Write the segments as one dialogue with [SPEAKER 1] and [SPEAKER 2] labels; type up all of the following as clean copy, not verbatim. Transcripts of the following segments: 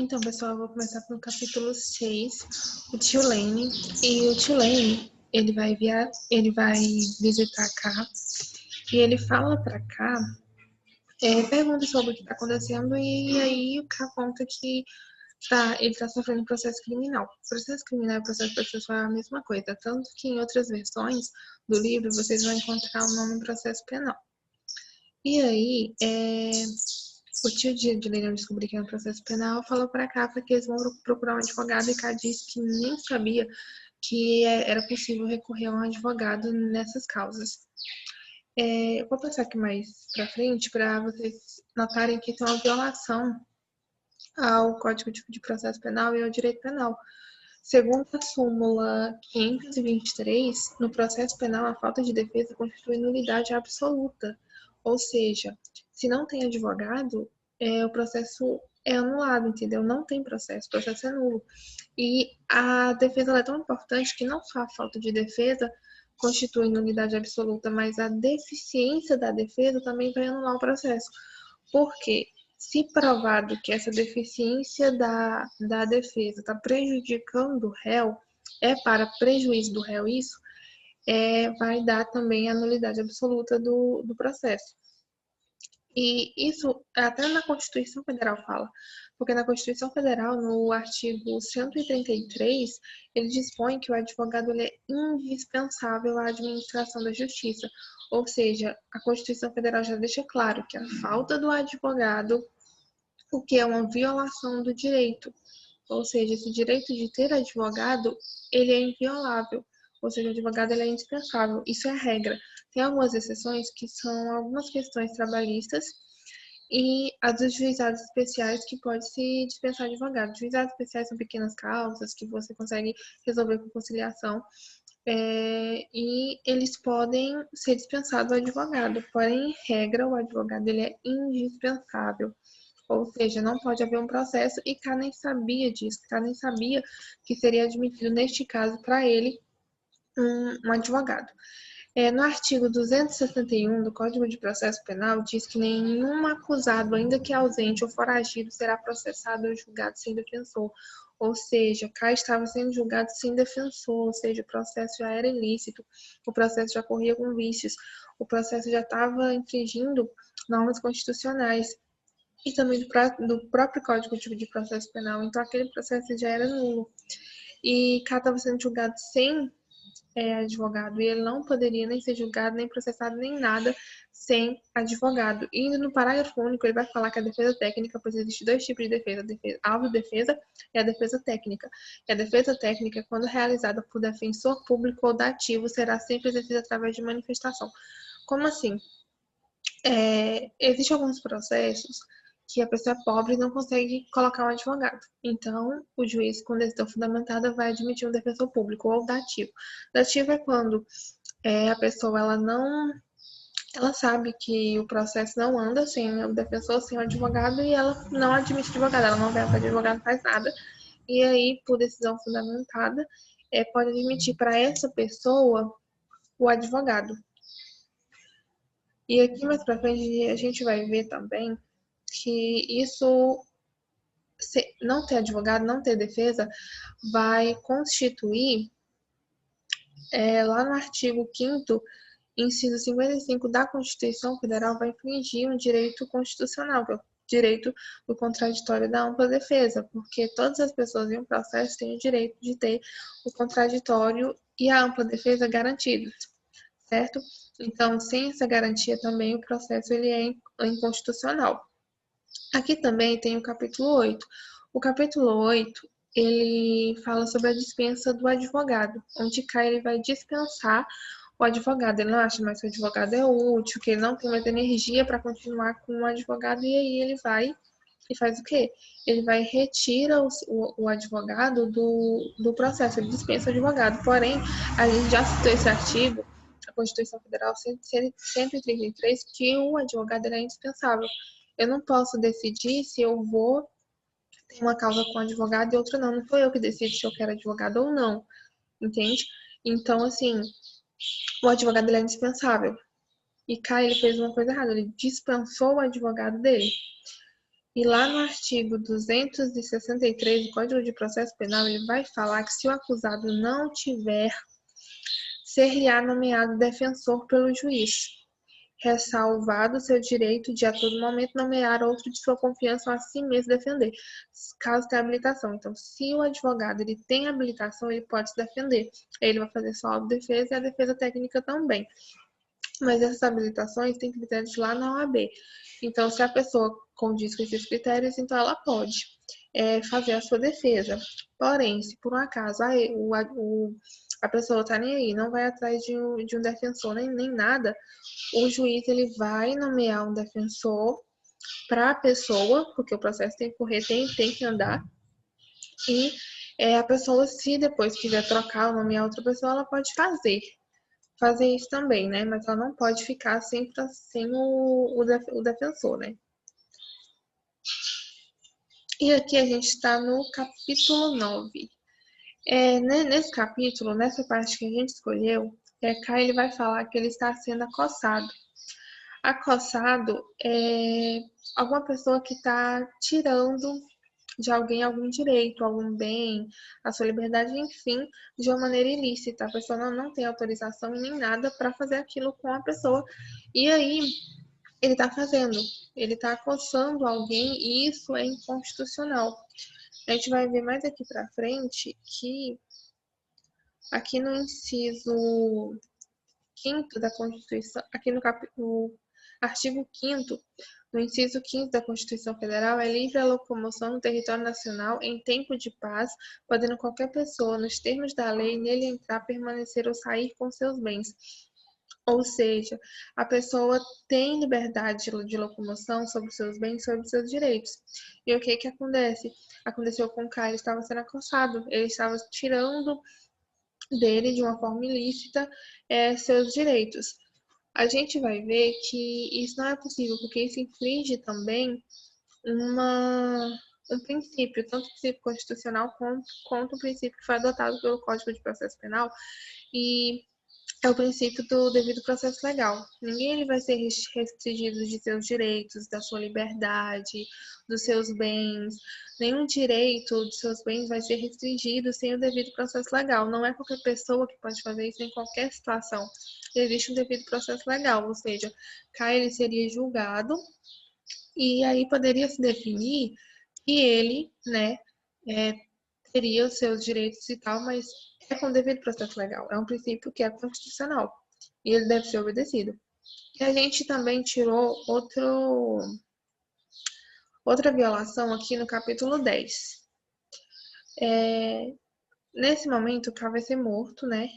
[SPEAKER 1] Então, pessoal, eu vou começar pelo capítulo 6, o tio Lane. E o tio Lane, ele vai visitar K e ele fala pra K, pergunta sobre o que está acontecendo e aí o K conta que ele está sofrendo processo criminal. Processo criminal e processo processual é a mesma coisa, tanto que em outras versões do livro vocês vão encontrar o nome processo penal. E aí, o tio de Lane descobrir que é um processo penal falou para Cá que eles vão procurar um advogado e Cá disse que nem sabia que era possível recorrer a um advogado nessas causas. Eu vou passar aqui mais para frente para vocês notarem que tem uma violação ao Código de Processo Penal e ao Direito Penal. Segundo a súmula 523, no processo penal, a falta de defesa constitui nulidade absoluta. Ou seja, se não tem advogado, o processo é anulado, entendeu? Não tem processo, o processo é nulo. E a defesa é tão importante que não só a falta de defesa constitui nulidade absoluta, mas a deficiência da defesa também vai anular o processo. Por quê? Se provado que essa deficiência da defesa está prejudicando o réu, é para prejuízo do réu isso, vai dar também a nulidade absoluta do processo. E isso até na Constituição Federal fala, porque na Constituição Federal, no artigo 133, ele dispõe que o advogado ele é indispensável à administração da justiça. Ou seja, a Constituição Federal já deixa claro que a falta do advogado, o que é uma violação do direito. Ou seja, esse direito de ter advogado, ele é inviolável. Ou seja, o advogado ele é indispensável. Isso é a regra. Tem algumas exceções que são algumas questões trabalhistas e as dos juizados especiais que pode se dispensar advogado. Juizados especiais são pequenas causas que você consegue resolver com conciliação. E eles podem ser dispensados do advogado, porém, em regra, o advogado ele é indispensável. Ou seja, não pode haver um processo e K nem sabia disso, K nem sabia que seria admitido, neste caso, para ele, um advogado. No artigo 261 do Código de Processo Penal, diz que nenhum acusado, ainda que ausente ou foragido, será processado ou julgado sem defensor. Ou seja, K estava sendo julgado sem defensor, ou seja, o processo já era ilícito, o processo já corria com vícios, o processo já estava infringindo normas constitucionais e também do próprio Código de Processo Penal. Então, aquele processo já era nulo. E K estava sendo julgado sem advogado, e ele não poderia nem ser julgado, nem processado, nem nada sem advogado. E no parágrafo único, ele vai falar que a defesa técnica, pois existe dois tipos de defesa, a autodefesa e a defesa técnica. E a defesa técnica, quando realizada por defensor público ou dativo, será sempre exercida através de manifestação. Como assim? Existem alguns processos que a pessoa é pobre e não consegue colocar um advogado. Então, o juiz, com decisão fundamentada, vai admitir um defensor público ou dativo. Dativo é quando a pessoa ela sabe que o processo não anda sem o defensor, sem o advogado, e ela não admite advogado, ela não vai para advogado, não faz nada. E aí, por decisão fundamentada, pode admitir para essa pessoa o advogado. E aqui mais para frente a gente vai ver também que isso, não ter advogado, não ter defesa, vai constituir, lá no artigo 5º, inciso 55 da Constituição Federal, vai infringir um direito constitucional, que é o direito do contraditório da ampla defesa, porque todas as pessoas em um processo têm o direito de ter o contraditório e a ampla defesa garantidos, certo? Então, sem essa garantia também o processo ele é inconstitucional. Aqui também tem o capítulo 8. O capítulo 8, ele fala sobre a dispensa do advogado, onde K ele vai dispensar o advogado. Ele não acha mais que o advogado é útil, que ele não tem mais energia para continuar com o advogado, e aí ele vai e faz o quê? Ele vai retira o advogado do processo, ele dispensa o advogado. Porém, a gente já citou esse artigo, a Constituição Federal 133, que o advogado é indispensável. Eu não posso decidir se eu vou ter uma causa com advogado e outra não. Não foi eu que decido se eu quero advogado ou não, entende? Então, assim, o advogado ele é indispensável. E K ele fez uma coisa errada, ele dispensou o advogado dele. E lá no artigo 263 do Código de Processo Penal, ele vai falar que se o acusado não tiver, ser-lhe-á nomeado defensor pelo juiz, ressalvado seu direito de a todo momento nomear outro de sua confiança ou a si mesmo defender, caso tenha habilitação. Então, se o advogado ele tem habilitação, ele pode se defender. Ele vai fazer sua autodefesa e a defesa técnica também. Mas essas habilitações têm critérios lá na OAB. Então, se a pessoa condiz com esses critérios, então ela pode fazer a sua defesa. Porém, se por um acaso a pessoa tá nem aí, não vai atrás de um defensor nem nada, o juiz ele vai nomear um defensor para a pessoa, porque o processo tem que correr, tem que andar, e a pessoa, se depois quiser trocar ou nomear outra pessoa, ela pode fazer isso também, né? Mas ela não pode ficar sempre sem o defensor, né? E aqui a gente está no capítulo 9. Nesse capítulo, nessa parte que a gente escolheu, cá ele vai falar que ele está sendo acossado. Acossado é alguma pessoa que está tirando de alguém algum direito, algum bem, a sua liberdade, enfim, de uma maneira ilícita. A pessoa não tem autorização e nem nada para fazer aquilo com a pessoa. E aí, ele está fazendo, ele está acossando alguém e isso é inconstitucional. A gente vai ver mais aqui para frente que aqui no inciso 5º da Constituição, aqui no artigo 5º, no inciso 15 da Constituição Federal, é livre a locomoção no território nacional em tempo de paz, podendo qualquer pessoa, nos termos da lei, nele entrar, permanecer ou sair com seus bens. Ou seja, a pessoa tem liberdade de locomoção sobre seus bens, sobre seus direitos. E o que acontece? Aconteceu com o cara, ele estava sendo acossado, ele estava tirando dele, de uma forma ilícita, seus direitos. A gente vai ver que isso não é possível, porque isso infringe também um princípio, tanto o princípio constitucional quanto o princípio que foi adotado pelo Código de Processo Penal, e é o princípio do devido processo legal. Ninguém ele vai ser restringido de seus direitos, da sua liberdade, dos seus bens. Nenhum direito dos seus bens vai ser restringido sem o devido processo legal. Não é qualquer pessoa que pode fazer isso em qualquer situação. Existe um devido processo legal, ou seja, cá ele seria julgado e aí poderia se definir que ele, né, teria os seus direitos e tal, mas é com devido processo legal. É um princípio que é constitucional e ele deve ser obedecido. E a gente também tirou outra violação aqui no capítulo 10. Nesse momento, o K vai ser morto, né?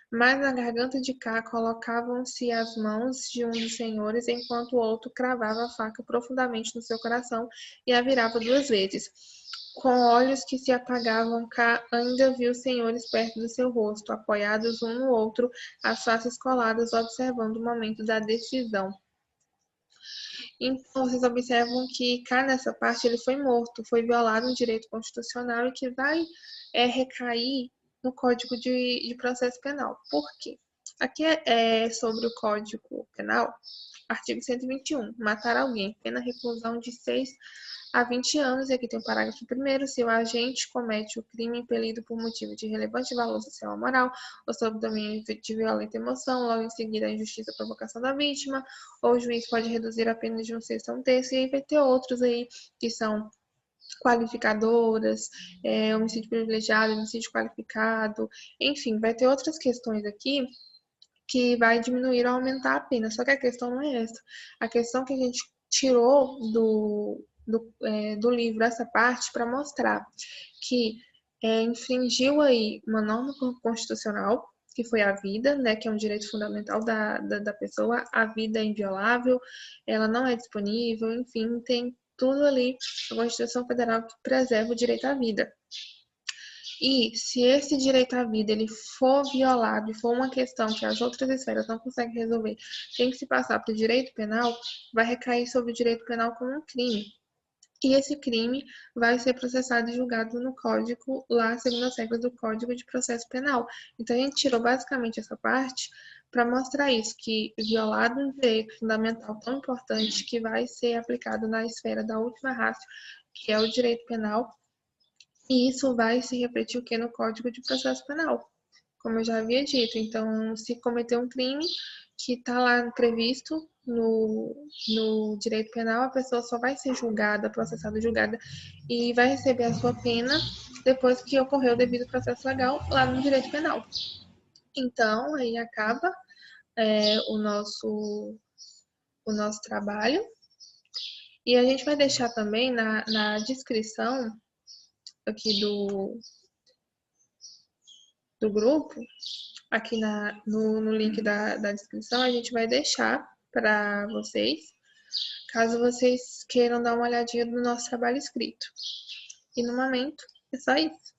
[SPEAKER 1] Mas na garganta de K colocavam-se as mãos de um dos senhores, enquanto o outro cravava a faca profundamente no seu coração e a virava 2 vezes. Com olhos que se apagavam, K ainda viu os senhores perto do seu rosto, apoiados um no outro, as faces coladas, observando o momento da decisão. Então, vocês observam que K nessa parte ele foi morto, foi violado um direito constitucional e que vai recair no Código de Processo Penal. Por quê? Aqui é sobre o Código Penal, artigo 121, matar alguém, pena reclusão de 6 a 20 anos, e aqui tem o parágrafo 1º, se o agente comete o crime impelido por motivo de relevante valor social ou moral, ou sob domínio de violenta emoção, logo em seguida a injustiça ou provocação da vítima, ou o juiz pode reduzir a pena de 1/6 a 1/3, e aí vai ter outros aí que são qualificadoras, homicídio privilegiado, homicídio qualificado, enfim, vai ter outras questões aqui que vai diminuir ou aumentar a pena. Só que a questão não é essa. A questão que a gente tirou do livro essa parte para mostrar que infringiu aí uma norma constitucional, que foi a vida, né, que é um direito fundamental da pessoa. A vida é inviolável, ela não é disponível, enfim, tem tudo ali na Constituição Federal que preserva o direito à vida. E se esse direito à vida ele for violado e for uma questão que as outras esferas não conseguem resolver, tem que se passar para o direito penal, vai recair sobre o direito penal como um crime. E esse crime vai ser processado e julgado no código, lá segundo as regras do Código de Processo Penal. Então a gente tirou basicamente essa parte para mostrar isso, que violado um direito fundamental tão importante que vai ser aplicado na esfera da última ratio, que é o direito penal, e isso vai se refletir o que no Código de Processo Penal, como eu já havia dito. Então, se cometer um crime que está lá previsto no direito penal, a pessoa só vai ser julgada, processada, julgada e vai receber a sua pena depois que ocorreu o devido processo legal lá no direito penal. Então, aí acaba o nosso trabalho. E a gente vai deixar também na descrição aqui do grupo, aqui no link da descrição, a gente vai deixar para vocês, caso vocês queiram dar uma olhadinha no nosso trabalho escrito. E no momento, é só isso.